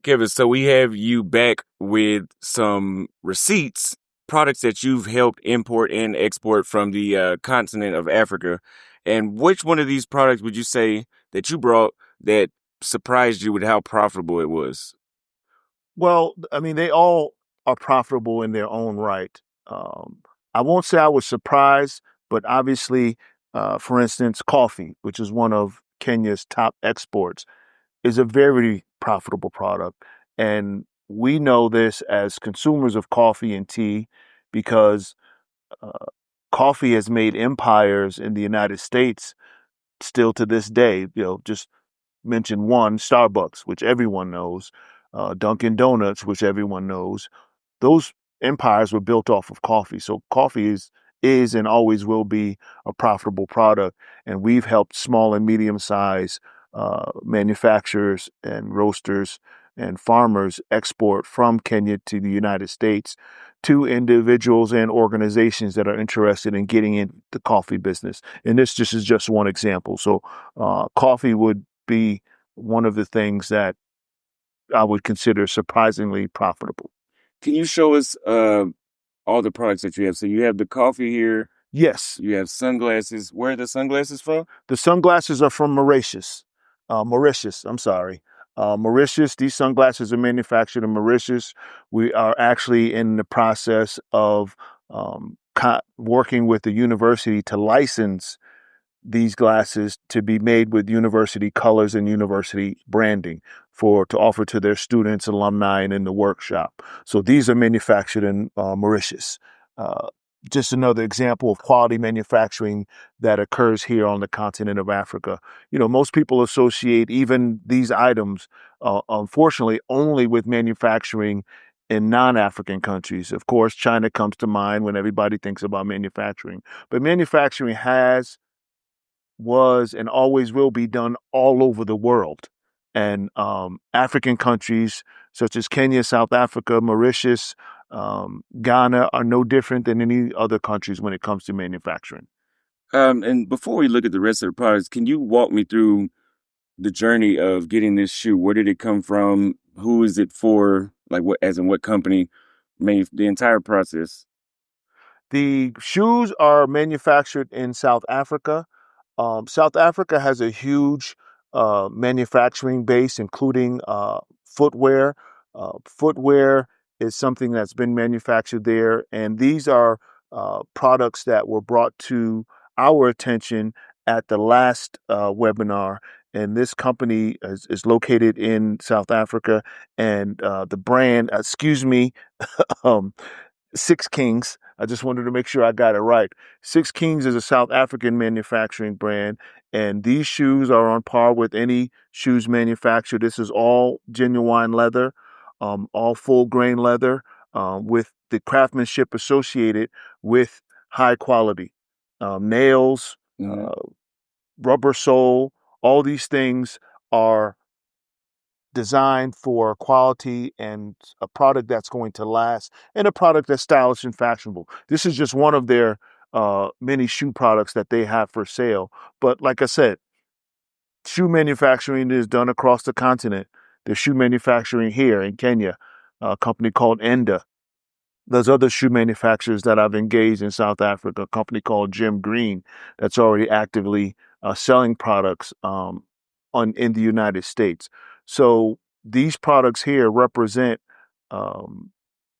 Kevin, so we have you back with some receipts, products that you've helped import and export from the continent of Africa. And which one of these products would you say that you brought that surprised you with how profitable it was? Well, I mean, they all are profitable in their own right. Um, I won't say I was surprised, but obviously, for instance, coffee, which is one of Kenya's top exports, is a very profitable product. And we know this as consumers of coffee and tea because uh, coffee has made empires in the United States still to this day. Just mention one, Starbucks, which everyone knows, Dunkin' Donuts, which everyone knows. Those empires were built off of coffee. So coffee is and always will be a profitable product. And we've helped small and medium sized manufacturers and roasters and farmers export from Kenya to the United States to individuals and organizations that are interested in getting in the coffee business. And this just is just one example. So coffee would be one of the things that I would consider surprisingly profitable. Can you show us all the products that you have? So you have the coffee here, Yes, you have sunglasses. Where are the sunglasses from? the sunglasses are from Mauritius. Mauritius, I'm sorry. Mauritius, these sunglasses are manufactured in Mauritius. We are actually in the process of working with the university to license these glasses to be made with university colors and university branding for to offer to their students, alumni, and in the workshop. So these are manufactured in Mauritius. Uh, just another example of quality manufacturing that occurs here on the continent of Africa. Most people associate even these items, unfortunately, only with manufacturing in non-African countries. Of course, China comes to mind when everybody thinks about manufacturing, but manufacturing was and always will be done all over the world. And African countries such as Kenya, South Africa, Mauritius, Ghana are no different than any other countries when it comes to manufacturing. And before we look at the rest of the products, can you walk me through the journey of getting this shoe? Where did it come from? Who is it for? Like what, as in what company made the entire process? The shoes are manufactured in South Africa. South Africa has a huge manufacturing base, including footwear. Footwear is something that's been manufactured there, and these are products that were brought to our attention at the last webinar. And this company is located in South Africa, and the brand, excuse me, um, Six Kings. I just wanted to make sure I got it right. Six Kings is a South African manufacturing brand, and these shoes are on par with any shoes manufactured. This is all genuine leather, all full grain leather, with the craftsmanship associated with high quality. Nails, Hmm. rubber sole, all these things are designed for quality and a product that's going to last and a product that's stylish and fashionable. This is just one of their many shoe products that they have for sale. But like I said, shoe manufacturing is done across the continent. There's shoe manufacturing here in Kenya, a company called Enda. There's other shoe manufacturers that I've engaged in South Africa, a company called Jim Green that's already actively selling products in the United States. So these products here represent um,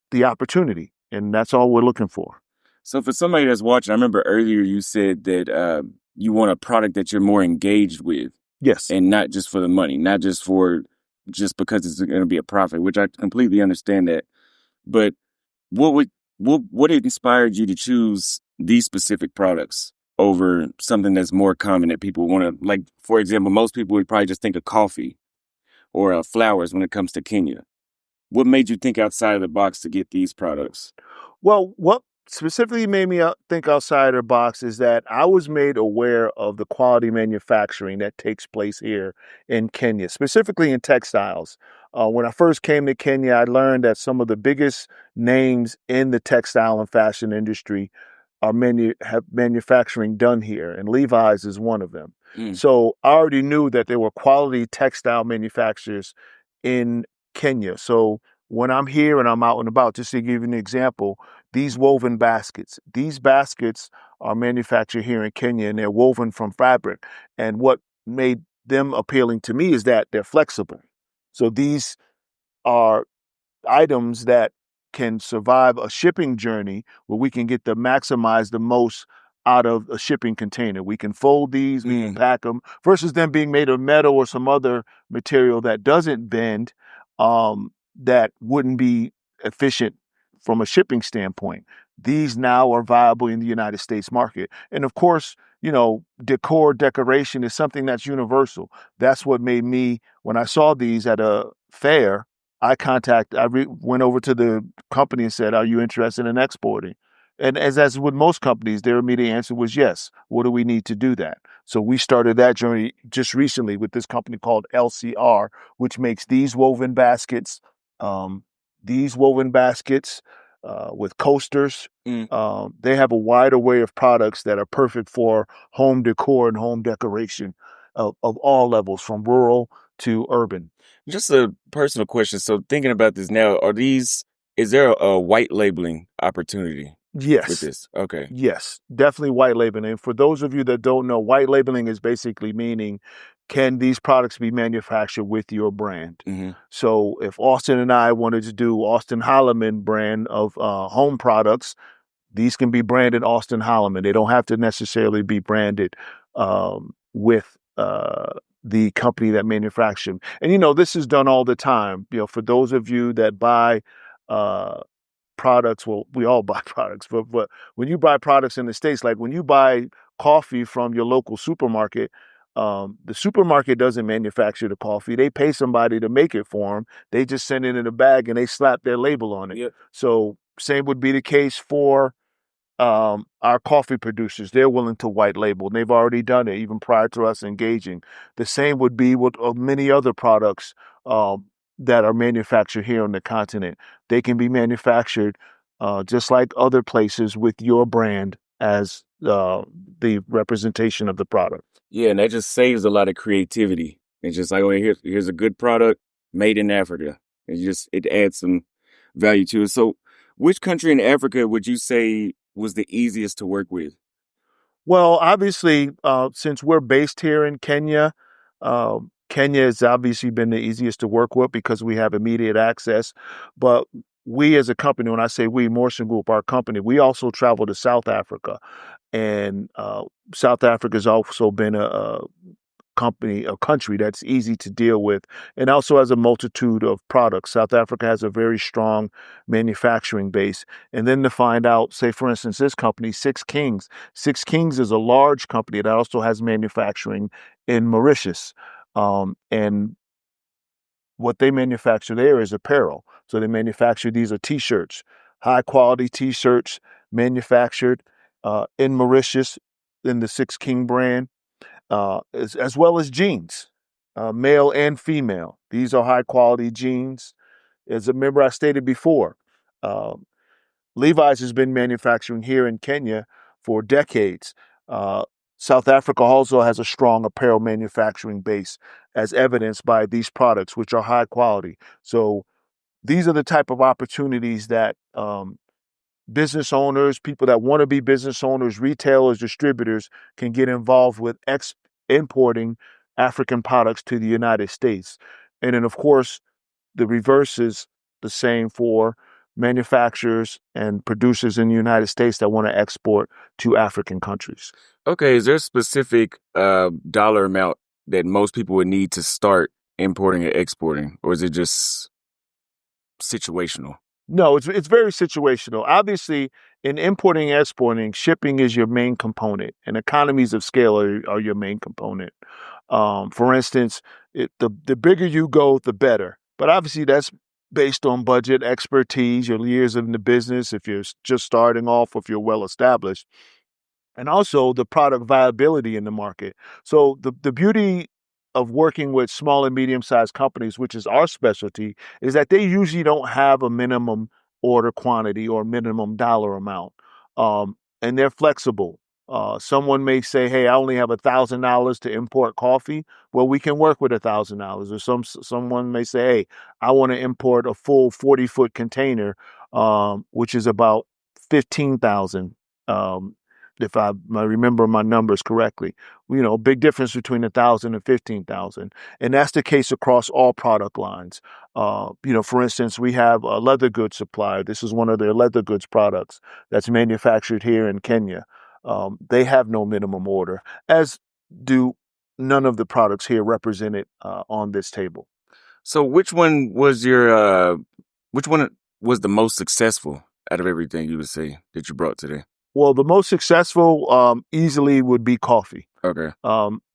the opportunity, and that's all we're looking for. So for somebody that's watching, I remember earlier you said that you want a product that you're more engaged with, Yes. and not just for the money, not just because it's going to be a profit, which I completely understand that. But what would what inspired you to choose these specific products over something that's more common that people want to like? For example, most people would probably just think of coffee or flowers when it comes to Kenya. What made you think outside of the box to get these products? Well, what specifically made me think outside the box is that I was made aware of the quality manufacturing that takes place here in Kenya, specifically in textiles. When I first came to Kenya, I learned that some of the biggest names in the textile and fashion industry have manufacturing done here, and Levi's is one of them. Mm. So I already knew that there were quality textile manufacturers in Kenya. So when I'm here and I'm out and about, just to give you an example, these woven baskets, these baskets are manufactured here in Kenya and they're woven from fabric. And what made them appealing to me is that they're flexible. So these are items that can survive a shipping journey where we can get to maximize the most out of a shipping container. We can fold these, we can Mm, pack them versus them being made of metal or some other material that doesn't bend, that wouldn't be efficient from a shipping standpoint. These now are viable in the United States market. And of course, decoration is something that's universal. That's what made me, when I saw these at a fair, went over to the company and said, "Are you interested in exporting?" And as with most companies, their immediate answer was yes. What do we need to do that? So we started that journey just recently with this company called LCR, which makes these woven baskets, um, with coasters. mm. They have a wide array of products that are perfect for home decor and home decoration of all levels, from rural to urban. Just a personal question. So thinking about this now, is there a white labeling opportunity with Yes, this? Okay. yes, definitely white labeling. And for those of you that don't know, white labeling is basically meaning, can these products be manufactured with your brand? Hmm. So if Austin and I wanted to do Austin Holleman brand of home products, these can be branded Austin Holleman. They don't have to necessarily be branded with the company that manufactures them. And this is done all the time. For those of you that buy uh, products, well, we all buy products, but when you buy products in the States, like when you buy coffee from your local supermarket, the supermarket doesn't manufacture the coffee. They pay somebody to make it for them. They just send it in a bag and they slap their label on it. Yep. So same would be the case for our coffee producers. They're willing to white label, and they've already done it even prior to us engaging. The same would be with many other products um, that are manufactured here on the continent. They can be manufactured just like other places with your brand as the representation of the product. Yeah, and that just saves a lot of creativity. It's just like, oh, here's a good product made in Africa. It adds some value to it. So, which country in Africa would you say was the easiest to work with? Well, obviously, since we're based here in Kenya, Kenya has obviously been the easiest to work with because we have immediate access. But we as a company, when I say we, Morrison Group, our company, we also travel to South Africa. And South Africa has also been a country that's easy to deal with, and also has a multitude of products. South Africa has a very strong manufacturing base. And then to find out, say, for instance, this company, Six Kings is a large company that also has manufacturing in Mauritius. And what they manufacture there is apparel. So they manufacture, these are t-shirts, high quality t-shirts manufactured in Mauritius in the Six King brand, as well as jeans, male and female. These are high quality jeans. As a member, I stated before, uh, Levi's has been manufacturing here in Kenya for decades. Uh, South Africa also has a strong apparel manufacturing base, as evidenced by these products, which are high quality. So these are the type of opportunities that business owners, people that want to be business owners, retailers, distributors can get involved with importing African products to the United States. And then, of course, the reverse is the same for manufacturers and producers in the United States that want to export to African countries. Okay, is there a specific dollar amount that most people would need to start importing and exporting, or is it just situational? No, it's very situational. Obviously, in importing and exporting, shipping is your main component, and economies of scale are your main component. For instance, the bigger you go, the better. But obviously, that's based on budget, expertise, your years in the business. If you're just starting off, or if you're well established, and also the product viability in the market. So the beauty of working with small and medium sized companies, which is our specialty, is that they usually don't have a minimum order quantity or minimum dollar amount, and they're flexible. Someone may say, "Hey, I only have $1,000 to import coffee." Well, we can work with $1,000. Or someone may say, "Hey, I want to import a full 40-foot container, which is about 15,000." Um, if I remember my numbers correctly, big difference between 1,000 and 15,000, and that's the case across all product lines. For instance, we have a leather goods supplier. This is one of their leather goods products that's manufactured here in Kenya. They have no minimum order, as do none of the products here represented on this table. So which one was the most successful out of everything you would say that you brought today? Well, the most successful easily would be coffee. Okay.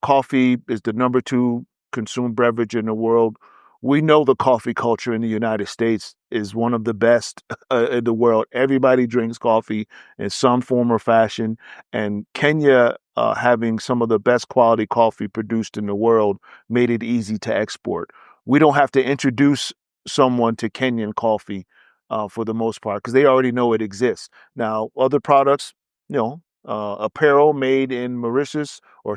Coffee is the number two consumed beverage in the world. We know the coffee culture in the United States is one of the best in the world. Everybody drinks coffee in some form or fashion. And Kenya, having some of the best quality coffee produced in the world, made it easy to export. We don't have to introduce someone to Kenyan coffee for the most part because they already know it exists. Now, other products, apparel made in Mauritius or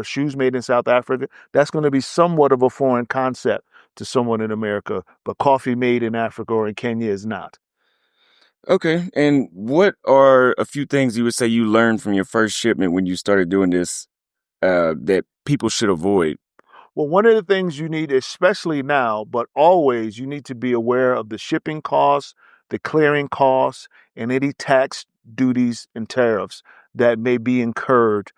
shoes made in South Africa, that's going to be somewhat of a foreign concept to someone in America, but coffee made in Africa or in Kenya is not. Okay. And what are a few things you would say you learned from your first shipment when you started doing this that people should avoid? Well, one of the things you need, especially now, but always, you need to be aware of the shipping costs, the clearing costs, and any tax, duties, and tariffs that may be incurred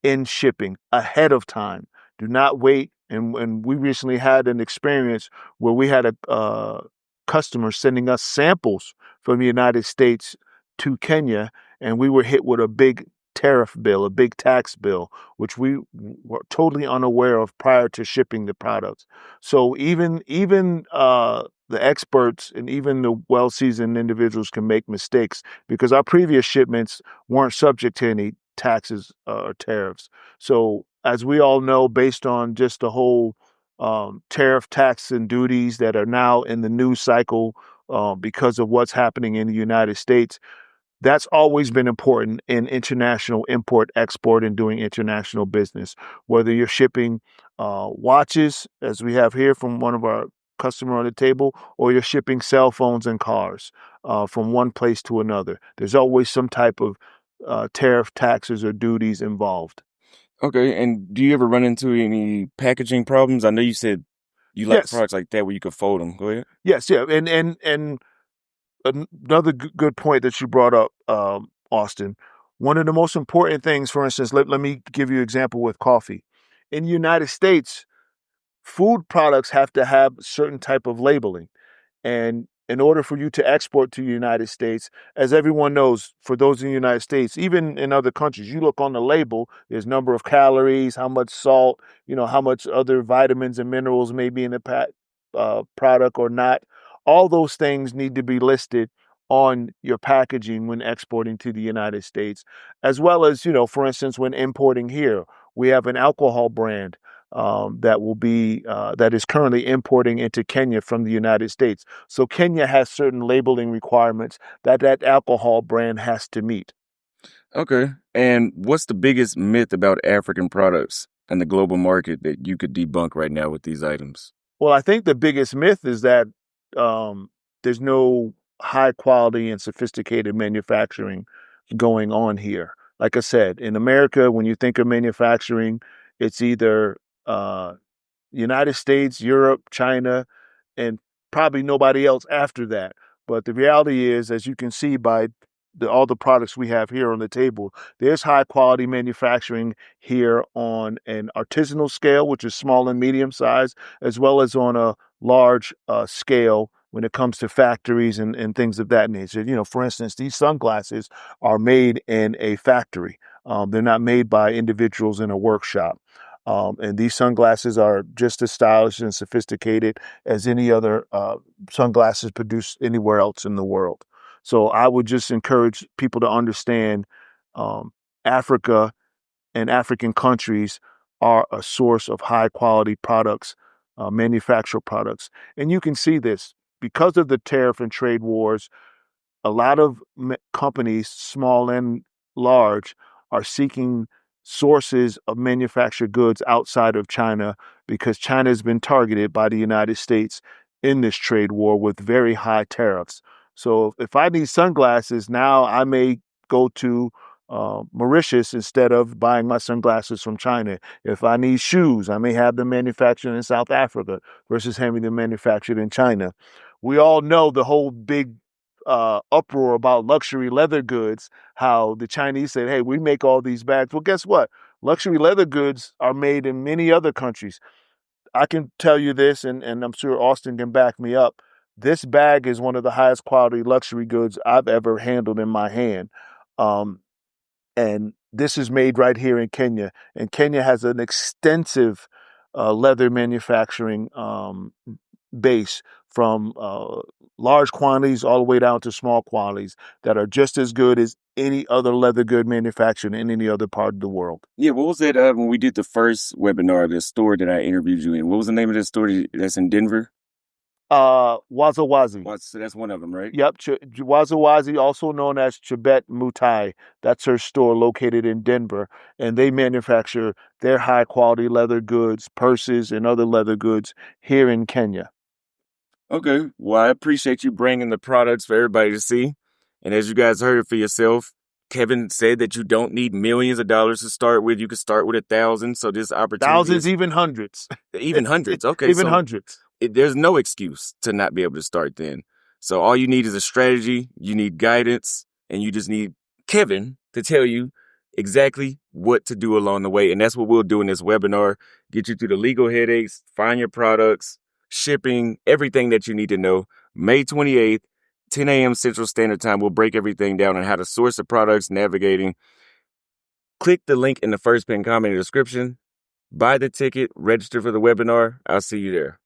in shipping ahead of time. Do not wait. And we recently had an experience where we had a customer sending us samples from the United States to Kenya, and we were hit with a big tariff bill, a big tax bill, which we were totally unaware of prior to shipping the products. So even the experts and even the well-seasoned individuals can make mistakes because our previous shipments weren't subject to any taxes or tariffs. So, as we all know, based on just the whole tariff, tax, and duties that are now in the news cycle because of what's happening in the United States, that's always been important in international import, export, and doing international business. Whether you're shipping watches, as we have here from one of our customer on the table, or you're shipping cell phones and cars from one place to another. There's always some type of tariff, taxes, or duties involved. Okay. And do you ever run into any packaging problems? I know you said you like Yes, products like that where you could fold them. Go ahead. yes, yeah, and another good point that you brought up, Austin. One of the most important things, for instance, let me give you an example with coffee. In the United States, food products have to have certain type of labeling. And in order for you to export to the United States, as everyone knows, for those in the United States, even in other countries, you look on the label, there's number of calories, how much salt, how much other vitamins and minerals may be in the product or not. All those things need to be listed on your packaging when exporting to the United States, as well as, for instance, when importing here, we have an alcohol brand that is currently importing into Kenya from the United States. So Kenya has certain labeling requirements that alcohol brand has to meet. Okay. And what's the biggest myth about African products and the global market that you could debunk right now with these items? Well, I think the biggest myth is that there's no high quality and sophisticated manufacturing going on here. Like I said, in America, when you think of manufacturing, it's either United States, Europe, China, and probably nobody else after that. But the reality is, as you can see by all the products we have here on the table, there's high quality manufacturing here on an artisanal scale, which is small and medium size, as well as on a large scale when it comes to factories and things of that nature. For instance, these sunglasses are made in a factory. They're not made by individuals in a workshop. And these sunglasses are just as stylish and sophisticated as any other sunglasses produced anywhere else in the world. So I would just encourage people to understand Africa and African countries are a source of high quality products, manufactured products. And you can see this because of the tariff and trade wars. A lot of companies, small and large, are seeking sources of manufactured goods outside of China because China has been targeted by the United States in this trade war with very high tariffs. So if I need sunglasses now, I may go to Mauritius instead of buying my sunglasses from China. If I need shoes, I may have them manufactured in South Africa versus having them manufactured in China. We all know the whole big uproar about luxury leather goods, how the Chinese said, hey, we make all these bags. Well, guess what? Luxury leather goods are made in many other countries. I can tell you this, and I'm sure Austin can back me up. This bag is one of the highest quality luxury goods I've ever handled in my hand. Um, and this is made right here in Kenya. And Kenya has an extensive leather manufacturing base from large quantities all the way down to small quantities that are just as good as any other leather good manufactured in any other part of the world. Yeah, what was that when we did the first webinar, the store that I interviewed you in? What was the name of that store that's in Denver? Wazawazi. So that's one of them, right? Yep, Wazawazi, also known as Chibet Mutai. That's her store located in Denver, and they manufacture their high quality leather goods, purses, and other leather goods here in Kenya. Okay. Well, I appreciate you bringing the products for everybody to see. And as you guys heard it for yourself, Kevin said that you don't need millions of dollars to start with. You could start with 1,000. So this opportunity Thousands, even hundreds. Even hundreds. Okay. Even So hundreds. there's no excuse to not be able to start then. So all you need is a strategy, you need guidance, and you just need Kevin to tell you exactly what to do along the way. And that's what we'll do in this webinar, get you through the legal headaches, find your products, shipping, everything that you need to know. May 28th, 10 a.m. Central Standard Time, we'll break everything down on how to source the products, navigating. Click the link in the first pinned comment in the description, buy the ticket, register for the webinar. I'll see you there.